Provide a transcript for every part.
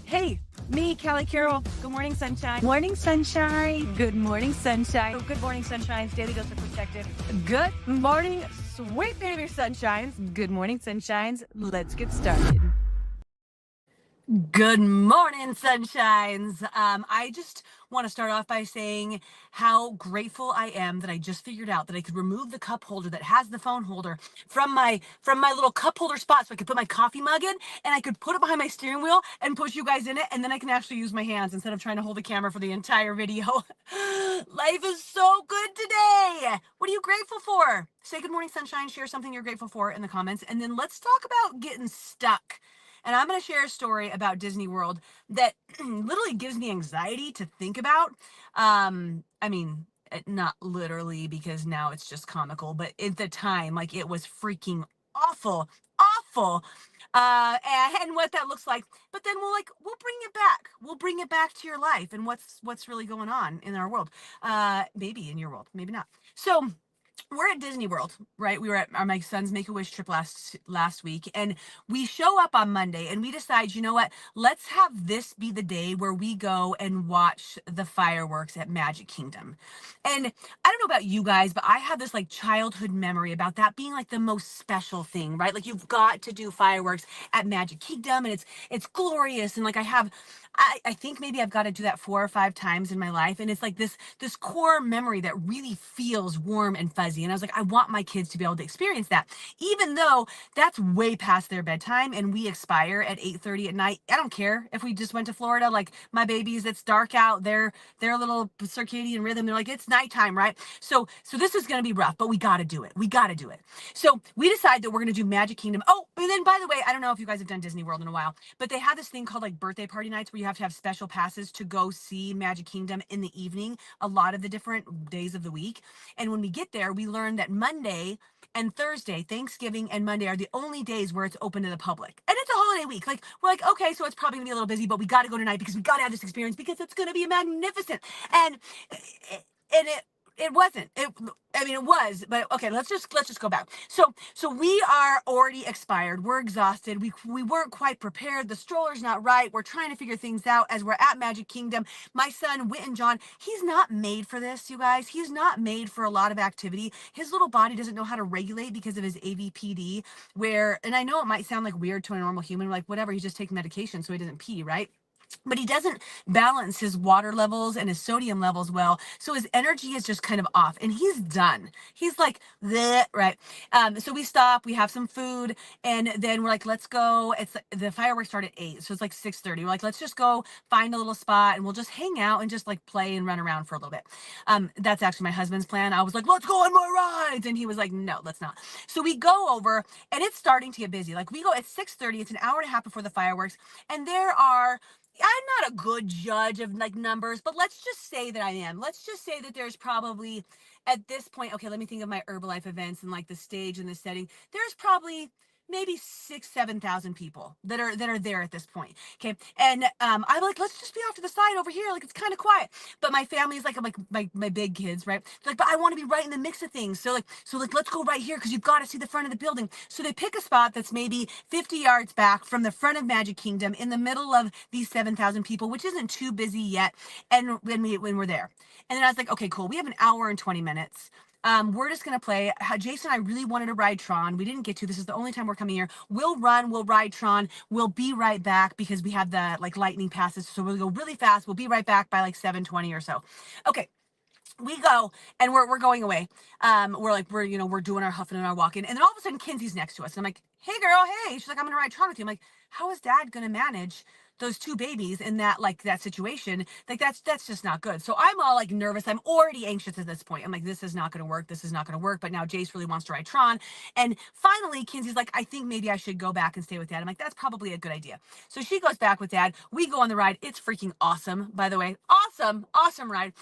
Hey, me, Callie Carroll. Good morning, sunshine. Morning, sunshine. Good morning, sunshine. Oh, good morning, sunshines. Daily dose of perspective. Good morning, sweet baby sunshines. Good morning, sunshines. Let's get started. Good morning, sunshines. I just want to start off by saying how grateful I am that I just figured out that I could remove the cup holder that has the phone holder from my little cup holder spot, so I could put my coffee mug in and I could put it behind my steering wheel and push you guys in it, and then I can actually use my hands instead of trying to hold the camera for the entire video. Life is so good today. What are you grateful for? Say good morning, sunshine. Share something you're grateful for in the comments, and then let's talk about getting stuck. And I'm going to share a story about Disney World that literally gives me anxiety to think about. Not literally, because now it's just comical, but at the time, like, it was freaking awful, awful. And what that looks like. But then we'll bring it back. We'll bring it back to your life and what's really going on in our world. Maybe in your world, maybe not. So we're at Disney World, right? We were at my son's Make-A-Wish trip last week, and we show up on Monday and we decide, you know what? Let's have this be the day where we go and watch the fireworks at Magic Kingdom. And I don't know about you guys, but I have this like childhood memory about that being like the most special thing, right? Like, you've got to do fireworks at Magic Kingdom, and it's glorious. And like, I think maybe I've got to do that 4 or 5 times in my life. And it's like this core memory that really feels warm and fuzzy. And I was like, I want my kids to be able to experience that, even though that's way past their bedtime and we expire at 8:30 at night. I don't care if we just went to Florida. Like, my babies, it's dark out. Their little circadian rhythm, they're like, it's nighttime, right? So this is gonna be rough, but we gotta do it. We gotta do it. So we decide that we're gonna do Magic Kingdom. Oh, and then, by the way, I don't know if you guys have done Disney World in a while, but they have this thing called like birthday party nights, where you have to have special passes to go see Magic Kingdom in the evening, a lot of the different days of the week. And when we get there, we learn that Monday and Thursday, Thanksgiving and Monday, are the only days where it's open to the public. And it's a holiday week. Like, we're like, okay, so it's probably gonna be a little busy, but we got to go tonight because we got to have this experience because it's gonna be magnificent. And it wasn't. It was, but okay, let's just go back. So we are already expired. We're exhausted. We weren't quite prepared. The stroller's not right. We're trying to figure things out as we're at Magic Kingdom. My son, Witten John, he's not made for this, you guys. He's not made for a lot of activity. His little body doesn't know how to regulate because of his AVPD, and I know it might sound like weird to a normal human, like, whatever, he's just taking medication so he doesn't pee, right? But he doesn't balance his water levels and his sodium levels well, so his energy is just kind of off, and he's done. He's like, bleh, right? So we stop, we have some food, and then we're like, let's go. It's the fireworks start at 8, so it's like 6:30. We're like, let's just go find a little spot and we'll just hang out and just like play and run around for a little bit. That's actually my husband's plan. I was like, let's go on more rides, and he was like, no, let's not. So we go over, and it's starting to get busy. Like, we go at 6:30. It's an hour and a half before the fireworks, and I'm not a good judge of like numbers, but let's just say that I am. Let's just say that there's probably, at this point, okay, let me think of my Herbalife events and like the stage and the setting. There's probably maybe 7,000 people that are there at this point. Okay. And I'm like, let's just be off to the side over here. Like, it's kind of quiet. But my family's like, I'm like, my big kids, right? They're like, but I want to be right in the mix of things. So let's go right here because you've got to see the front of the building. So they pick a spot that's maybe 50 yards back from the front of Magic Kingdom, in the middle of these 7,000 people, which isn't too busy yet. And when we're there, and then I was like, okay, cool. We have an hour and 20 minutes. We're just gonna play. Jason and I really wanted to ride Tron. We didn't get to. This is the only time we're coming here. We'll ride Tron. We'll be right back because we have the like lightning passes. So we'll go really fast. We'll be right back by like 7:20 or so. Okay. We go, and we're going away. We're doing our huffing and our walking, and then all of a sudden Kinsey's next to us. And I'm like, hey girl, hey. She's like, I'm gonna ride Tron with you. I'm like, how is dad gonna manage those two babies in that situation? Like, that's just not good. So I'm all like nervous. I'm already anxious at this point. I'm like, this is not gonna work. This is not gonna work. But now Jace really wants to ride Tron. And finally Kinsey's like, I think maybe I should go back and stay with dad. I'm like, that's probably a good idea. So she goes back with dad. We go on the ride. It's freaking awesome, by the way. Awesome ride.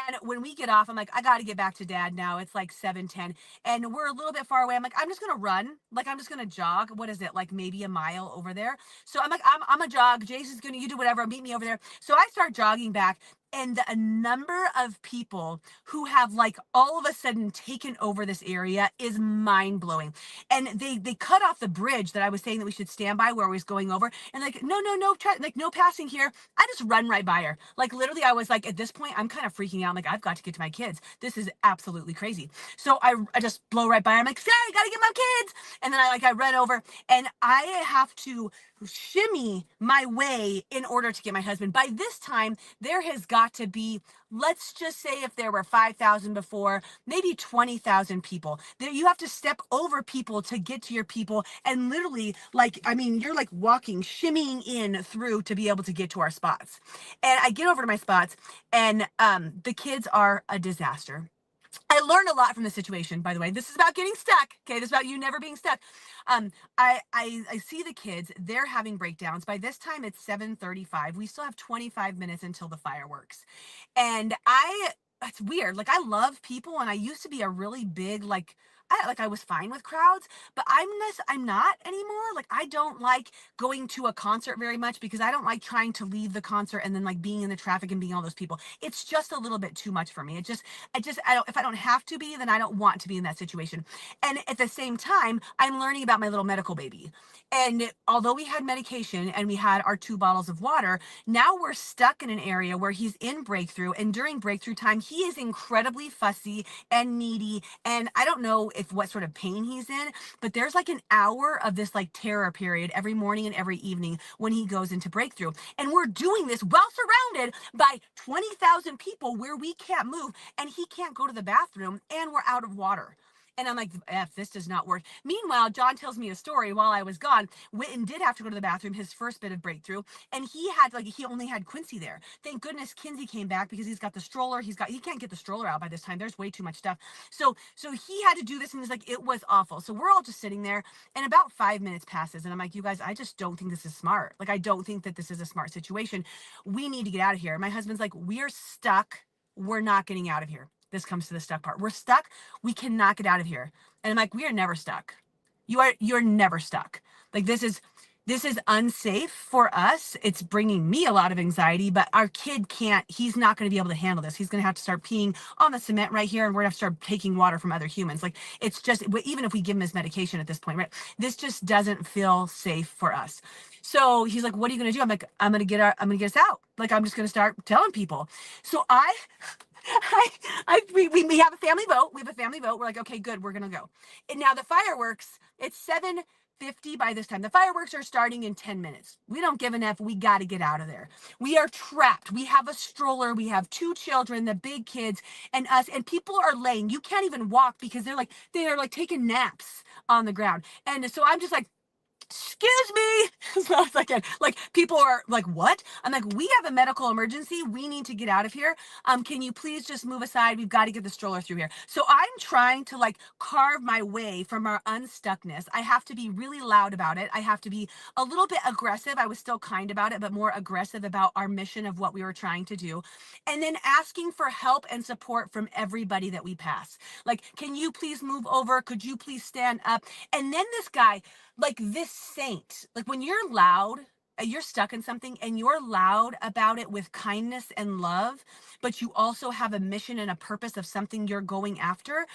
And when we get off, I'm like, I got to get back to dad now. It's like 7:10, and we're a little bit far away. I'm like, I'm just going to run. Like, I'm just going to jog. What is it? Like maybe a mile over there. So I'm like, I'm a jog. Jason's going to, you do whatever. Meet me over there. So I start jogging back. and the a number of people who have like all of a sudden taken over this area is mind blowing. And they cut off the bridge that I was saying that we should stand by where I was going over, and like no no no like no passing here. I just run right by her. Like literally, I was like at this point I'm kind of freaking out. I'm like I've got to get to my kids. This is absolutely crazy. So I just blow right by her. I'm like sorry, gotta get my kids. And then I run over, and I have to shimmy my way in order to get my husband. By this time, there has got to be, let's just say if there were 5,000 before, maybe 20,000 people. There, you have to step over people to get to your people. And literally, like, I mean, you're like walking, shimmying in through to be able to get to our spots. And I get over to my spots, and the kids are a disaster. I learned a lot from the situation, by the way. This is about getting stuck. Okay, this is about you never being stuck. I see the kids, they're having breakdowns. By this time it's 7:35. We still have 25 minutes until the fireworks. And it's weird. Like I love people, and I used to be a really big I was fine with crowds, but I'm not anymore. Like I don't like going to a concert very much because I don't like trying to leave the concert and then like being in the traffic and being all those people. It's just a little bit too much for me. I don't, if I don't have to be, then I don't want to be in that situation. And at the same time, I'm learning about my little medical baby. And although we had medication and we had our 2 bottles of water, now we're stuck in an area where he's in breakthrough. And during breakthrough time, he is incredibly fussy and needy. And I don't know if what sort of pain he's in, but there's like an hour of this like terror period every morning and every evening when he goes into breakthrough. And we're doing this while surrounded by 20,000 people where we can't move, and he can't go to the bathroom, and we're out of water. And I'm like, F, this does not work. Meanwhile, John tells me a story while I was gone. Witten did have to go to the bathroom, his first bit of breakthrough, and he only had Quincy there. Thank goodness Kinsey came back because he's got the stroller. He can't get the stroller out by this time. There's way too much stuff. So he had to do this, and he's like, it was awful. So we're all just sitting there, and about 5 minutes passes, and I'm like, you guys, I just don't think this is smart. Like, I don't think that this is a smart situation. We need to get out of here. My husband's like, we're stuck. We're not getting out of here. This comes to the stuck part. We're stuck. We cannot get out of here. And I'm like, we are never stuck. You're never stuck. Like this is unsafe for us. It's bringing me a lot of anxiety, but our kid can't, he's not going to be able to handle this. He's going to have to start peeing on the cement right here, and we're going to have to start taking water from other humans. Like it's just, even if we give him his medication at this point, right? This just doesn't feel safe for us. So he's like, what are you going to do? I'm like, I'm going to get us out. Like, I'm just going to start telling people. So we have a family vote. We have a family vote. We're like, okay, good. We're going to go. And now the fireworks, it's 7:50 by this time. The fireworks are starting in 10 minutes. We don't give an F. We got to get out of there. We are trapped. We have a stroller. We have 2 children, the big kids, and us. And people are laying. You can't even walk because they are like taking naps on the ground. And so I'm just like, excuse me. So it's like people are like, what? I'm like, we have a medical emergency. We need to get out of here. Can you please just move aside? We've got to get the stroller through here. So I'm trying to like carve my way from our unstuckness. I have to be really loud about it. I have to be a little bit aggressive. I was still kind about it, but more aggressive about our mission of what we were trying to do. And then asking for help and support from everybody that we pass. Like, can you please move over? Could you please stand up? And then this guy, like this saint, like when you're loud, you're stuck in something and you're loud about it with kindness and love, but you also have a mission and a purpose of something you're going after,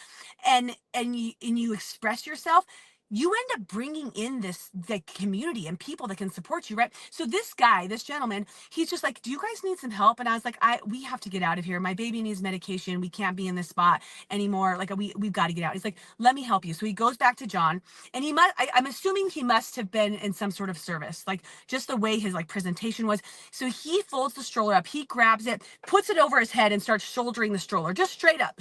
and you express yourself, you end up bringing in the community and people that can support you, right? So this gentleman, he's just like, do you guys need some help? And I was like, we have to get out of here. My baby needs medication. We can't be in this spot anymore. Like we've got to get out. He's like, let me help you. So he goes back to John, and I'm assuming he must have been in some sort of service, like just the way his like presentation was. So he folds the stroller up, he grabs it, puts it over his head, and starts shouldering the stroller, just straight up,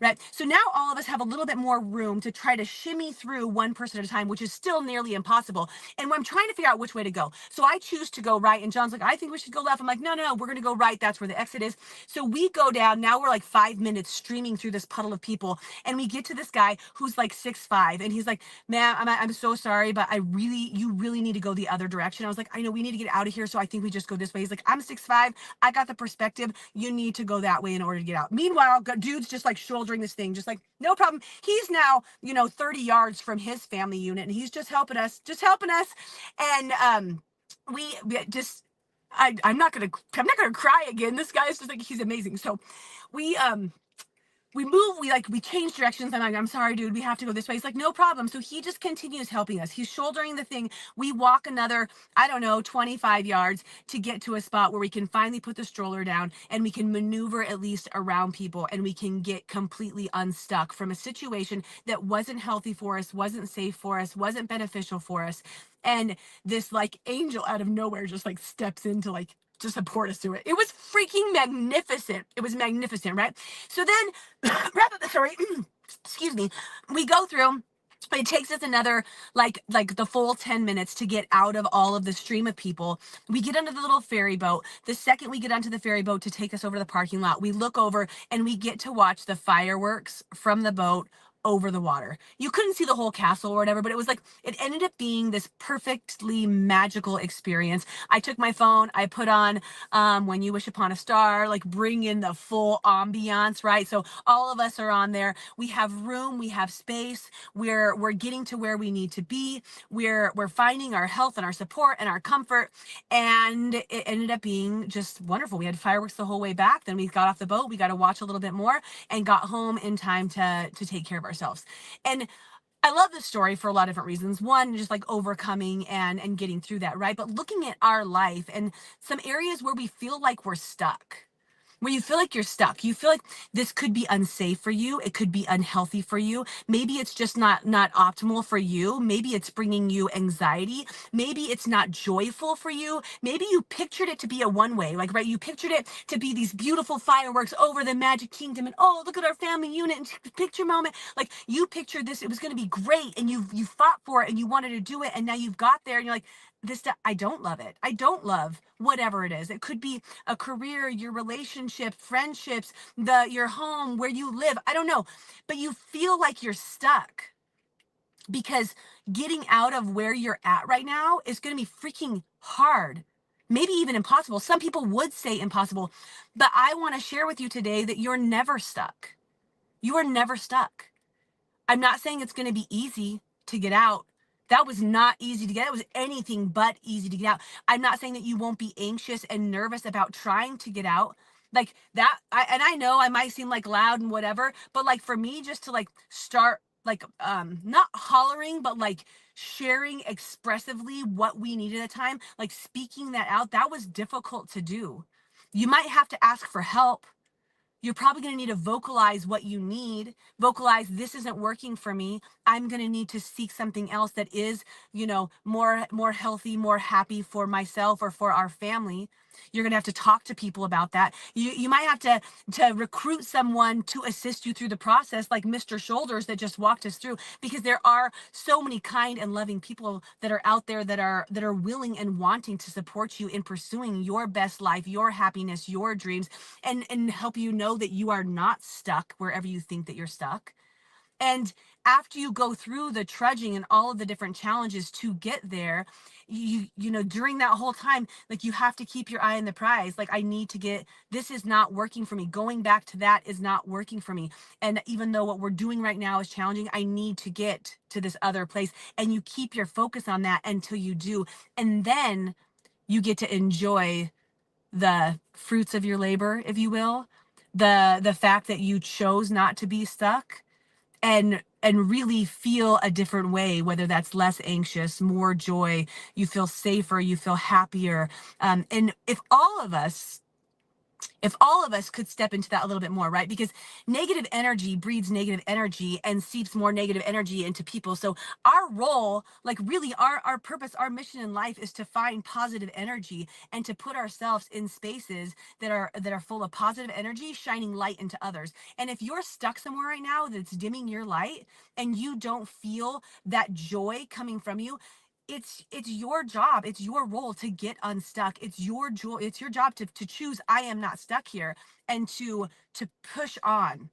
right? So now all of us have a little bit more room to try to shimmy through one person at a time, which is still nearly impossible. And I'm trying to figure out which way to go. So I choose to go right, and John's like, I think we should go left. I'm like, no, we're going to go right. That's where the exit is. So we go down. Now we're like 5 minutes streaming through this puddle of people, and we get to this guy who's like 6'5", and he's like, ma'am, I'm so sorry, but you really need to go the other direction. I was like, I know, we need to get out of here, so I think we just go this way. He's like, I'm 6'5", I got the perspective. You need to go that way in order to get out. Meanwhile, dude's just like shouldering this thing, just like, no problem. He's now, 30 yards from his family unit, and he's just helping us. And we just I'm not gonna cry again. This guy is just like, he's amazing. So we we change directions. I'm like, I'm sorry, dude, we have to go this way. He's like, no problem. So he just continues helping us. He's shouldering the thing. We walk another, I don't know, 25 yards to get to a spot where we can finally put the stroller down and we can maneuver at least around people, and we can get completely unstuck from a situation that wasn't healthy for us, wasn't safe for us, wasn't beneficial for us. And this like angel out of nowhere just like steps in to support us through it. It was freaking magnificent. It was magnificent, right? So then, rather than, sorry, excuse me, we go through. It takes us another like the full 10 minutes to get out of all of the stream of people. We get onto the little ferry boat. The second we get onto the ferry boat to take us over to the parking lot, we look over and we get to watch the fireworks from the boat over the water. You couldn't see the whole castle or whatever, but it was like, it ended up being this perfectly magical experience. I took my phone, I put on When You Wish Upon a Star, like bring in the full ambiance, right? So all of us are on there. We have room, we have space. We're getting to where we need to be. We're finding our health and our support and our comfort. And it ended up being just wonderful. We had fireworks the whole way back. Then we got off the boat, we got to watch a little bit more, and got home in time to take care of ourselves. And I love this story for a lot of different reasons. One, just like overcoming and getting through that, right? But looking at our life and some areas where we feel like we're stuck, where you feel like you're stuck. You feel like this could be unsafe for you. It could be unhealthy for you. Maybe it's just not optimal for you. Maybe it's bringing you anxiety. Maybe it's not joyful for you. Maybe you pictured it to be a one way, like, right? You pictured it to be these beautiful fireworks over the Magic Kingdom, and oh, look at our family unit and picture moment. Like, you pictured this, it was going to be great, and you fought for it and you wanted to do it, and now you've got there and you're like, I don't love it. I don't love whatever it is. It could be a career, your relationship, friendships, your home, where you live. I don't know. But you feel like you're stuck because getting out of where you're at right now is going to be freaking hard. Maybe even impossible. Some people would say impossible, but I want to share with you today that you're never stuck. You are never stuck. I'm not saying it's going to be easy to get out. That was not easy to get. It was anything but easy to get out. I'm not saying that you won't be anxious and nervous about trying to get out. Like that, and I know I might seem like loud and whatever, but like for me, just to like start like not hollering, but like sharing expressively what we needed at the time, like speaking that out, that was difficult to do. You might have to ask for help. You're probably going to need to vocalize what you need, vocalize, this isn't working for me. I'm going to need to seek something else that is, more healthy, more happy for myself or for our family. You're going to have to talk to people about that. You might have to recruit someone to assist you through the process, like Mr. Shoulders that just walked us through, because there are so many kind and loving people that are out there that are willing and wanting to support you in pursuing your best life, your happiness, your dreams, and help you know that you are not stuck wherever you think that you're stuck. And after you go through the trudging and all of the different challenges to get there, during that whole time, like, you have to keep your eye on the prize. Like, I need to get, this is not working for me. Going back to that is not working for me. And even though what we're doing right now is challenging, I need to get to this other place. And you keep your focus on that until you do. And then you get to enjoy the fruits of your labor, if you will, the fact that you chose not to be stuck, and really feel a different way, whether that's less anxious, more joy, you feel safer, you feel happier. And if all of us could step into that a little bit more, right? Because negative energy breeds negative energy and seeps more negative energy into people. So our role, like really our purpose, our mission in life is to find positive energy and to put ourselves in spaces that are full of positive energy, shining light into others. And if you're stuck somewhere right now that's dimming your light and you don't feel that joy coming from you, it's your job, it's your role to get unstuck. It's your joy, it's your job to choose, I am not stuck here, and to push on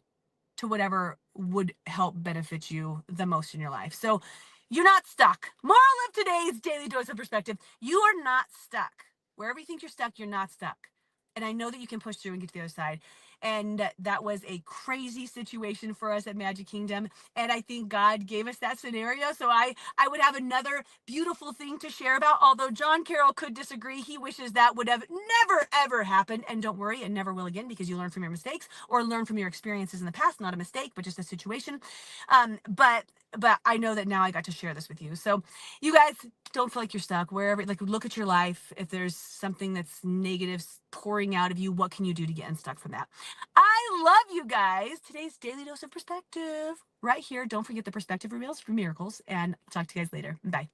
to whatever would help benefit you the most in your life. So you're not stuck. Moral of today's daily dose of perspective: you are not stuck. Wherever you think you're stuck, you're not stuck. And I know that you can push through and get to the other side. And that was a crazy situation for us at Magic Kingdom. And I think God gave us that scenario. So I would have another beautiful thing to share about. Although John Carroll could disagree, he wishes that would have never ever happened. And don't worry, it never will again, because you learn from your mistakes, or learn from your experiences in the past. Not a mistake, but just a situation. But I know that now I got to share this with you. So you guys, don't feel like you're stuck wherever. Like, look at your life. If there's something that's negative pouring out of you, what can you do to get unstuck from that? I love you guys. Today's daily dose of perspective right here. Don't forget the perspective reveals for miracles, and I'll talk to you guys later. Bye.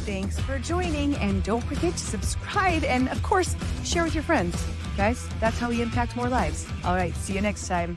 Thanks for joining, and don't forget to subscribe and, of course, share with your friends. Guys, that's how we impact more lives. All right, see you next time.